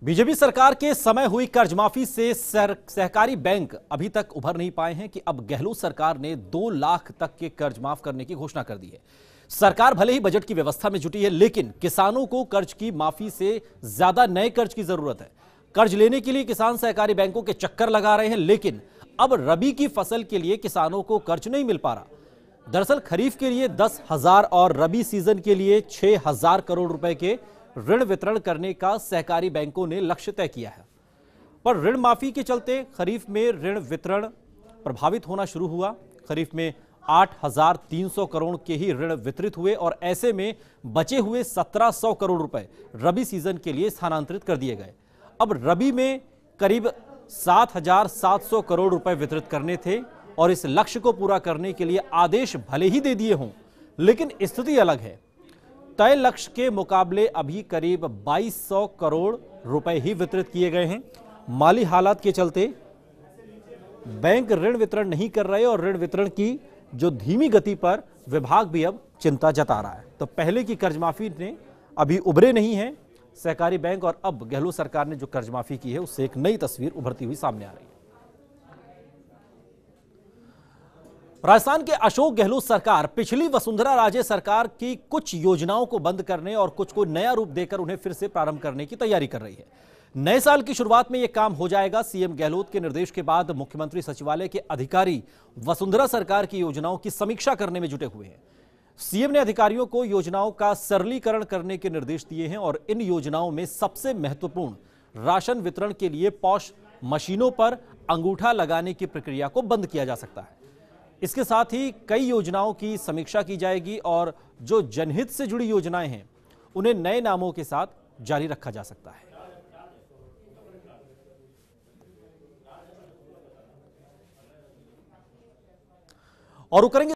BJP सरकार के समय हुई कर्ज माफी से सहकारी बैंक अभी तक उभर नहीं पाए हैं कि अब गहलोत सरकार ने 2 लाख तक के कर्ज माफ करने की घोषणा कर दी है। सरकार भले ही बजट की व्यवस्था में जुटी है, लेकिन किसानों को कर्ज की माफी से ज्यादा नए कर्ज की जरूरत है। कर्ज लेने के लिए किसान सहकारी बैंकों के चक्कर लगा रहे हैं, लेकिन अब रबी की फसल के लिए किसानों को कर्ज नहीं मिल पा रहा। दरअसल खरीफ के लिए 10,000 और रबी सीजन के लिए 6,000 करोड़ रुपए के ऋण वितरण करने का सहकारी बैंकों ने लक्ष्य तय किया है, पर ऋण माफी के चलते खरीफ में ऋण वितरण प्रभावित होना शुरू हुआ। खरीफ में 8,300 करोड़ के ही ऋण वितरित हुए और ऐसे में बचे हुए 1,700 करोड़ रुपए रबी सीजन के लिए स्थानांतरित कर दिए गए। अब रबी में करीब 7,700 करोड़ रुपए वितरित करने थे और इस लक्ष्य को पूरा करने के लिए आदेश भले ही दे दिए हों, लेकिन स्थिति अलग है। तय लक्ष्य के मुकाबले अभी करीब 2,200 करोड़ रुपए ही वितरित किए गए हैं। माली हालात के चलते बैंक ऋण वितरण नहीं कर रहे और ऋण वितरण की जो धीमी गति पर विभाग भी अब चिंता जता रहा है। तो पहले की कर्ज माफी ने अभी उभरे नहीं है सहकारी बैंक, और अब गहलोत सरकार ने जो कर्ज माफी की है उससे एक नई तस्वीर उभरती हुई सामने आ रही है। राजस्थान के अशोक गहलोत सरकार पिछली वसुंधरा राजे सरकार की कुछ योजनाओं को बंद करने और कुछ को नया रूप देकर उन्हें फिर से प्रारंभ करने की तैयारी कर रही है। नए साल की शुरुआत में यह काम हो जाएगा। सीएम गहलोत के निर्देश के बाद मुख्यमंत्री सचिवालय के अधिकारी वसुंधरा सरकार की योजनाओं की समीक्षा करने में जुटे हुए हैं। सीएम ने अधिकारियों को योजनाओं का सरलीकरण करने के निर्देश दिए हैं और इन योजनाओं में सबसे महत्वपूर्ण राशन वितरण के लिए पॉश मशीनों पर अंगूठा लगाने की प्रक्रिया को बंद किया जा सकता है। इसके साथ ही कई योजनाओं की समीक्षा की जाएगी और जो जनहित से जुड़ी योजनाएं हैं उन्हें नए नामों के साथ जारी रखा जा सकता है। और करेंगे